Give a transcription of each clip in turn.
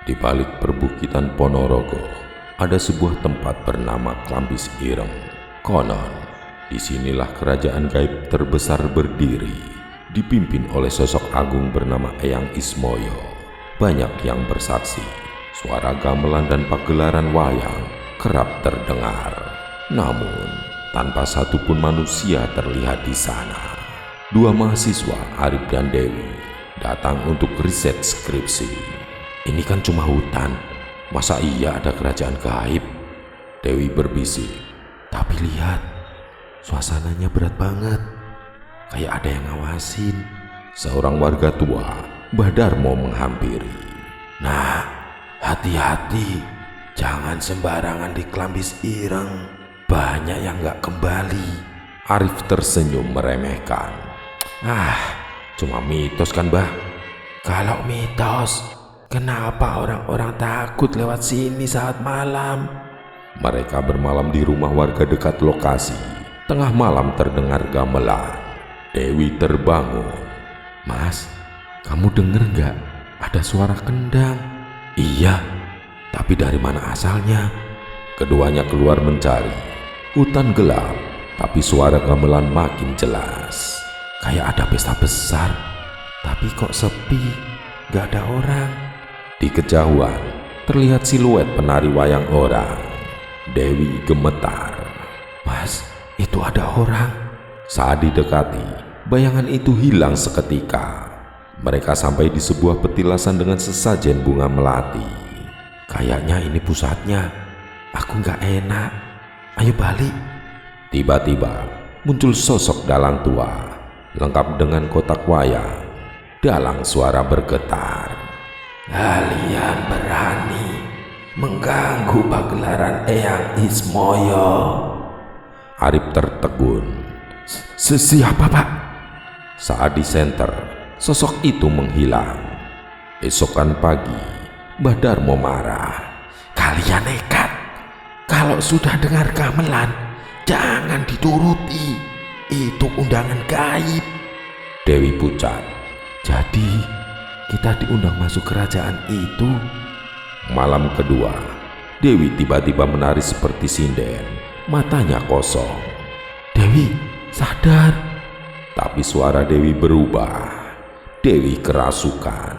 Di balik perbukitan Ponorogo, ada sebuah tempat bernama Klambis Ireng. Konon, disinilah kerajaan gaib terbesar berdiri, dipimpin oleh sosok agung bernama Eyang Ismoyo. Banyak yang bersaksi, suara gamelan dan pagelaran wayang kerap terdengar. Namun, tanpa satupun manusia terlihat di sana. Dua mahasiswa, Arif dan Dewi, datang untuk riset skripsi. Ini kan cuma hutan, masa iya ada kerajaan gaib? Dewi berbisik. Tapi lihat, suasananya berat banget, kayak ada yang ngawasin. Seorang warga tua, Mbah Darmo, menghampiri. Nah, hati-hati, jangan sembarangan di Klambis Ireng, banyak yang gak kembali. Arif tersenyum meremehkan. Cuma mitos kan, Mbah? Kalau mitos, kenapa orang-orang takut lewat sini saat malam? Mereka bermalam di rumah warga dekat lokasi. Tengah malam terdengar gamelan. Dewi terbangun. Mas, kamu denger gak? Ada suara kendang. Iya, tapi dari mana asalnya? Keduanya keluar mencari. Hutan gelap, tapi suara gamelan makin jelas. Kayak ada pesta besar, tapi kok sepi, gak ada orang. Di kejauhan, terlihat siluet penari wayang orang. Dewi gemetar. Mas, itu ada orang. Saat didekati, bayangan itu hilang seketika. Mereka sampai di sebuah petilasan dengan sesajen bunga melati. Kayaknya ini pusatnya. Aku gak enak. Ayo balik. Tiba-tiba, muncul sosok dalang tua, lengkap dengan kotak wayang. Dalang suara bergetar. Kalian berani mengganggu pagelaran Eyang Ismoyo? Arif tertegun. Siapa, Pak? Saat di senter, sosok itu menghilang. Esokan pagi, Mbah Darmo marah. Kalian nekat. Kalau sudah dengar gamelan, jangan dituruti. Itu undangan gaib. Dewi pucat. Jadi, kita diundang masuk kerajaan itu. Malam kedua, Dewi tiba-tiba menari seperti sinden, matanya kosong. Dewi, sadar. Tapi suara Dewi berubah. Dewi kerasukan.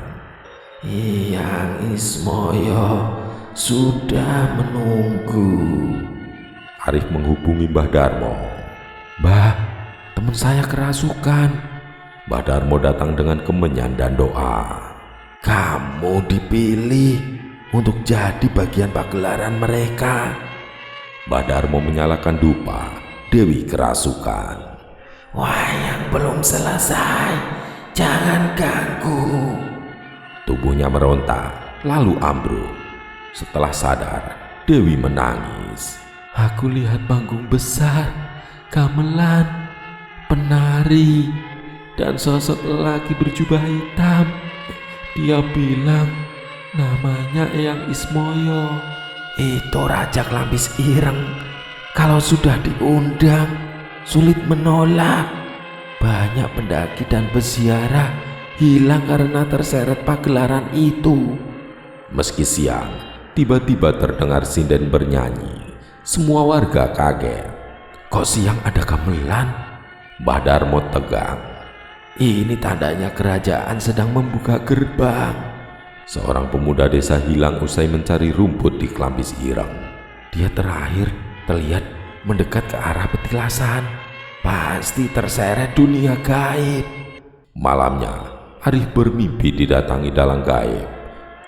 Eyang Ismoyo sudah menunggu. Arif menghubungi Mbah Darmo. Mbah, teman saya kerasukan. Mbah Darmo datang dengan kemenyan dan doa. Kamu dipilih untuk jadi bagian pagelaran mereka. Mbah Darmo menyalakan dupa. Dewi kerasukan. Wayang belum selesai, jangan ganggu. Tubuhnya meronta, lalu ambruk. Setelah sadar, Dewi menangis. Aku lihat panggung besar, gamelan, penari, dan sosok lelaki berjubah hitam. Dia bilang namanya Eyang Ismoyo. Itu Raja Klambis Ireng. Kalau sudah diundang, sulit menolak. Banyak pendaki dan peziarah hilang karena terseret pagelaran itu. Meski siang, tiba-tiba terdengar sinden bernyanyi. Semua warga kaget. Kok siang ada gamelan? Mbah Darmo tegang. Ini tandanya kerajaan sedang membuka gerbang. Seorang pemuda desa hilang usai mencari rumput di Klambis Ireng. Dia terakhir terlihat mendekat ke arah petilasan. Pasti terseret dunia gaib. Malamnya, Arif bermimpi didatangi dalang gaib.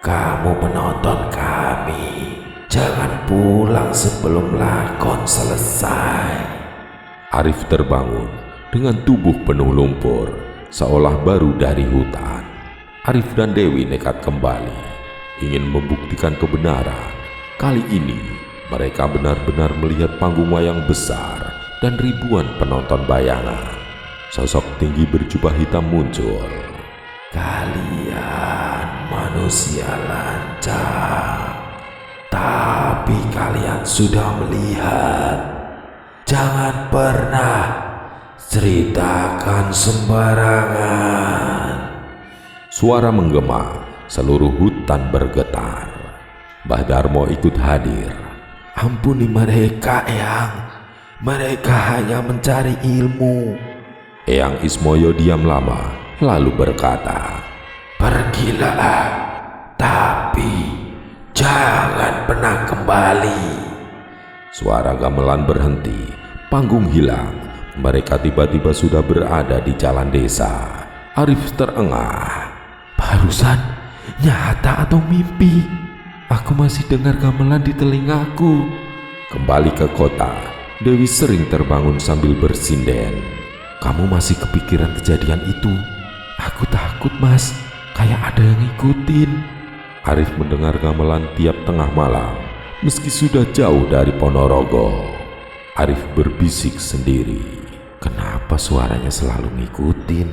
Kamu penonton kami, jangan pulang sebelum lakon selesai. Arif terbangun dengan tubuh penuh lumpur, seolah baru dari hutan. Arif dan Dewi nekat kembali, ingin membuktikan kebenaran. Kali ini, mereka benar-benar melihat panggung wayang besar dan ribuan penonton bayangan. Sosok tinggi berjubah hitam muncul. Kalian manusia lancang, tapi kalian sudah melihat. Jangan pernah ceritakan sembarangan. Suara menggema, seluruh hutan bergetar. Mbah Darmo ikut hadir. Ampuni mereka, Eyang. Mereka hanya mencari ilmu. Eyang Ismoyo diam lama, lalu berkata, Pergilah, tapi jangan pernah kembali. Suara gamelan berhenti, panggung hilang. Mereka tiba-tiba sudah berada di jalan desa. Arif terengah. Barusan nyata atau mimpi? Aku masih dengar gamelan di telingaku. Kembali ke kota, Dewi sering terbangun sambil bersinden. Kamu masih kepikiran kejadian itu? Aku takut, Mas. Kayak ada yang ngikutin. Arif mendengar gamelan tiap tengah malam, meski sudah jauh dari Ponorogo. Arif berbisik sendiri. Kenapa suaranya selalu ngikutin?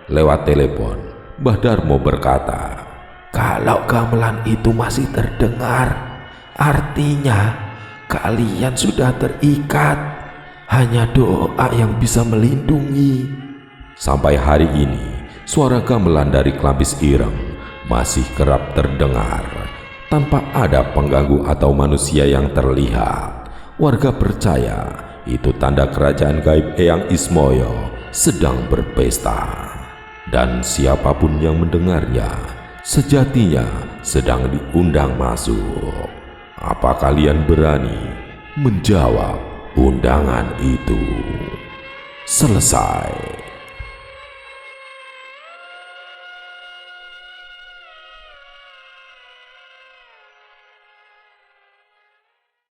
Lewat telepon, Mbah Darmo berkata, kalau gamelan itu masih terdengar, artinya kalian sudah terikat. Hanya doa yang bisa melindungi. Sampai hari ini, suara gamelan dari Klampis Ireng masih kerap terdengar. Tanpa ada pengganggu atau manusia yang terlihat, warga percaya itu tanda kerajaan gaib Eyang Ismoyo sedang berpesta. Dan siapapun yang mendengarnya, sejatinya sedang diundang masuk. Apa kalian berani menjawab undangan itu? Selesai.